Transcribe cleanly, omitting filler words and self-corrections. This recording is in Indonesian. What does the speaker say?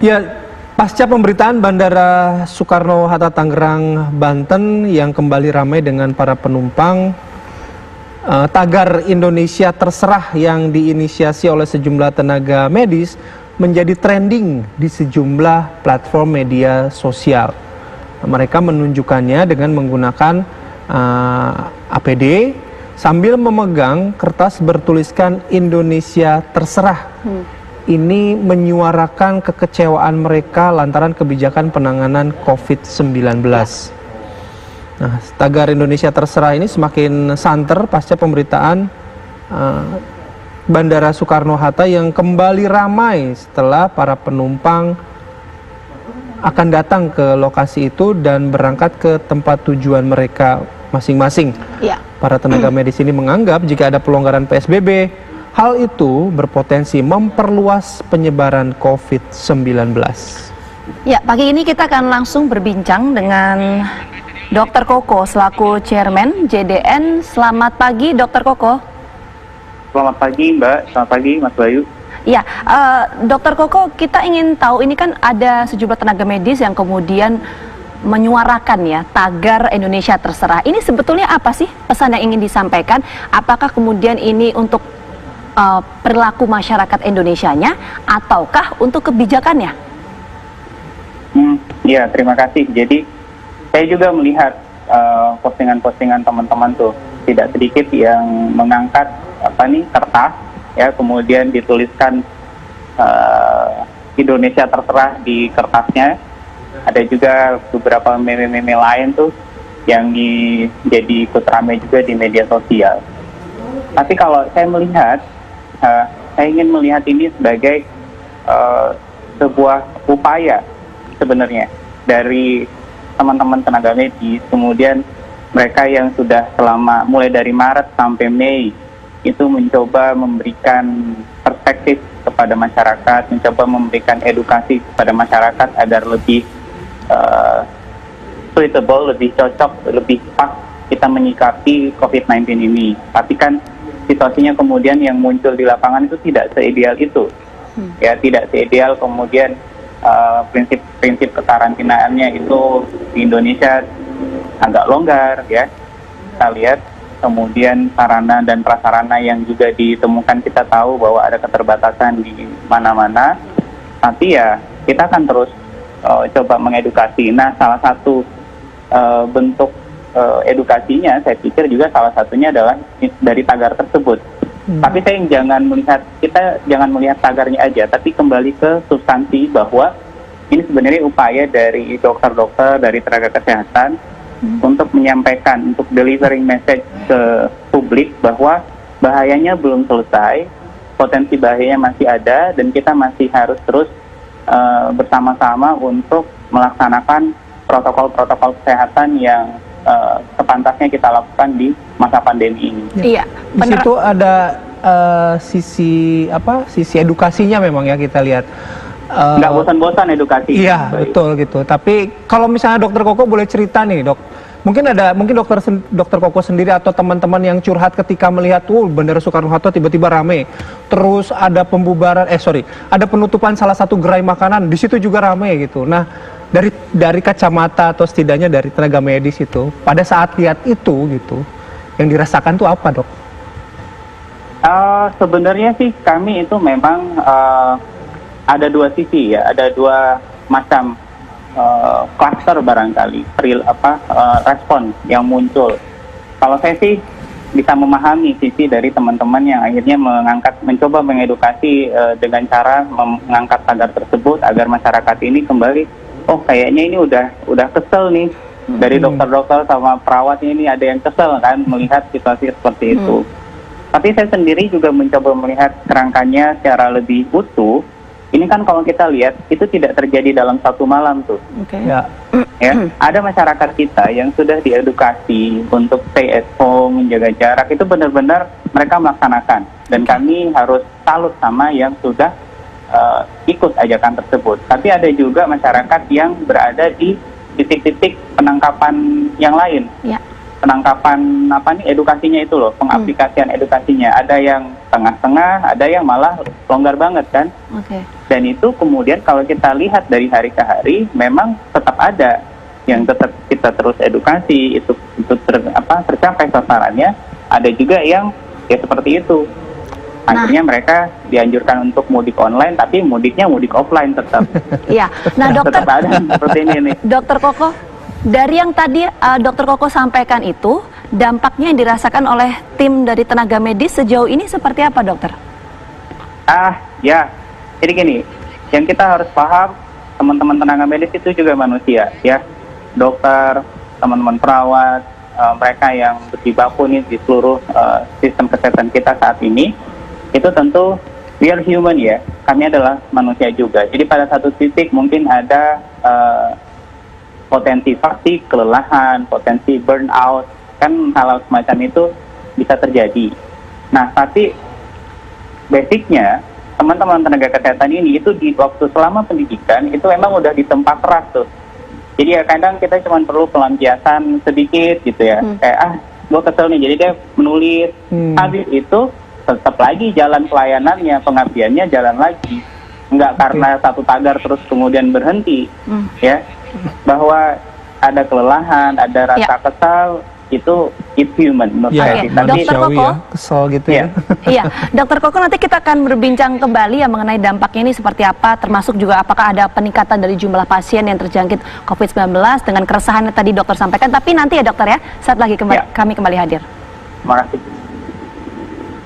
Ya, pasca pemberitaan Bandara Soekarno-Hatta Tangerang, Banten yang kembali ramai dengan para penumpang, tagar Indonesia Terserah yang diinisiasi oleh sejumlah tenaga medis menjadi trending di sejumlah platform media sosial. Mereka menunjukkannya dengan menggunakan APD sambil memegang kertas bertuliskan Indonesia Terserah. Ini menyuarakan kekecewaan mereka lantaran kebijakan penanganan COVID-19. Nah, tagar Indonesia Terserah ini semakin santer pasca pemberitaan Bandara Soekarno-Hatta yang kembali ramai setelah para penumpang akan datang ke lokasi itu dan berangkat ke tempat tujuan mereka masing-masing. Para tenaga medis ini menganggap jika ada pelonggaran PSBB, hal itu berpotensi memperluas penyebaran COVID-19. Ya, pagi ini kita akan langsung berbincang dengan Dr. Koko selaku Chairman JDN. Selamat pagi, Dr. Koko. Selamat pagi, Mbak. Selamat pagi, Mas Bayu. Ya, Dr. Koko, kita ingin tahu, ini kan ada sejumlah tenaga medis yang kemudian menyuarakan ya tagar Indonesia Terserah. Ini sebetulnya apa sih pesan yang ingin disampaikan? Apakah kemudian ini untuk perilaku masyarakat Indonesianya ataukah untuk kebijakannya? Ya, terima kasih. Jadi saya juga melihat postingan-postingan teman-teman tuh, tidak sedikit yang mengangkat kertas ya, kemudian dituliskan Indonesia Terserah di kertasnya. Ada juga beberapa meme-meme lain tuh yang jadi ikut ramai juga di media sosial. Tapi kalau saya melihat, saya ingin melihat ini sebagai sebuah upaya sebenarnya dari teman-teman tenaga medis, kemudian mereka yang sudah selama mulai dari Maret sampai Mei itu mencoba memberikan perspektif kepada masyarakat, mencoba memberikan edukasi kepada masyarakat agar lebih suitable, lebih cocok, lebih pas kita menyikapi COVID-19 ini. Tapi kan situasinya kemudian yang muncul di lapangan itu tidak seideal itu, ya, tidak seideal. Kemudian prinsip kekarantinaannya itu di Indonesia agak longgar, ya. Kita lihat kemudian sarana dan prasarana yang juga ditemukan, kita tahu bahwa ada keterbatasan di mana-mana. Tapi ya kita akan terus coba mengedukasi. Nah, salah satu bentuk edukasinya saya pikir juga salah satunya adalah dari tagar tersebut. Tapi kita jangan melihat tagarnya aja, tapi kembali ke substansi bahwa ini sebenarnya upaya dari dokter-dokter, dari tenaga kesehatan untuk menyampaikan, untuk delivering message ke publik bahwa bahayanya belum selesai, potensi bahayanya masih ada, dan kita masih harus terus bersama-sama untuk melaksanakan protokol-protokol kesehatan yang sepantasnya kita lakukan di masa pandemi ini. Iya. Di situ ada sisi edukasinya memang ya, kita lihat. Nggak bosan-bosan edukasi. Iya, betul gitu. Tapi kalau misalnya Dokter Koko boleh cerita nih, Dok. Mungkin Dokter Koko sendiri atau teman-teman yang curhat ketika melihat Bandara Soekarno-Hatta tiba-tiba rame. Terus ada ada penutupan salah satu gerai makanan, di situ juga rame gitu. Nah, dari kacamata atau setidaknya dari tenaga medis itu, pada saat lihat itu gitu, yang dirasakan tuh apa, Dok? Sebenarnya sih kami itu memang ada dua sisi ya, ada dua macam kluster barangkali respon yang muncul. Kalau saya sih bisa memahami sisi dari teman-teman yang akhirnya mencoba mengedukasi dengan cara mengangkat tagar tersebut agar masyarakat ini kembali, oh kayaknya ini udah kesel nih, dari dokter-dokter sama perawatnya ini ada yang kesel kan melihat situasi seperti itu. Tapi saya sendiri juga mencoba melihat kerangkanya secara lebih utuh. Ini kan kalau kita lihat itu tidak terjadi dalam satu malam tuh. Ya, ada masyarakat kita yang sudah diedukasi untuk stay at home, menjaga jarak, itu benar-benar mereka melaksanakan. Dan kami harus salut sama yang sudah ikut ajakan tersebut. Tapi ada juga masyarakat yang berada di titik-titik penangkapan yang lain. Penangkapan edukasinya itu loh, pengaplikasian edukasinya. Ada yang tengah-tengah, ada yang malah longgar banget kan. Dan itu kemudian kalau kita lihat dari hari ke hari, memang tetap ada yang tetap kita terus edukasi, itu tercapai sasarannya. Ada juga yang ya seperti itu. Akhirnya mereka dianjurkan untuk mudik online, tapi mudiknya mudik offline tetap. Iya. Nah, dokter, tetap ada seperti ini nih. Dokter Koko, dari yang tadi Dokter Koko sampaikan itu, dampaknya yang dirasakan oleh tim dari tenaga medis sejauh ini seperti apa, dokter? Ya. Jadi gini, yang kita harus paham, teman-teman tenaga medis itu juga manusia, ya. Dokter, teman-teman perawat, mereka yang berjibaku nih di seluruh sistem kesehatan kita saat ini, itu tentu we are human ya. Kami adalah manusia juga. Jadi pada satu titik mungkin ada potensi fatigue, kelelahan, potensi burnout, kan hal semacam itu bisa terjadi. Nah, tapi basicnya teman-teman tenaga kesehatan ini itu di waktu selama pendidikan itu memang udah ditempa keras tuh. Jadi ya kadang kita cuma perlu pelampiasan sedikit gitu ya. Kayak gue kesel nih, jadi dia menulis. Habis itu tetap lagi jalan pelayanannya, pengabdiannya jalan lagi. Enggak karena satu tagar terus kemudian berhenti. Ya. Bahwa ada kelelahan, ada rasa kesal, itu it's human menurut saya. Dokter Koko, ya, kesel gitu ya. Iya, Dokter Koko, nanti kita akan berbincang kembali ya mengenai dampaknya ini seperti apa, termasuk juga apakah ada peningkatan dari jumlah pasien yang terjangkit COVID-19 dengan keresahan yang tadi dokter sampaikan. Tapi nanti ya dokter ya, saat lagi kami kembali hadir. Terima kasih.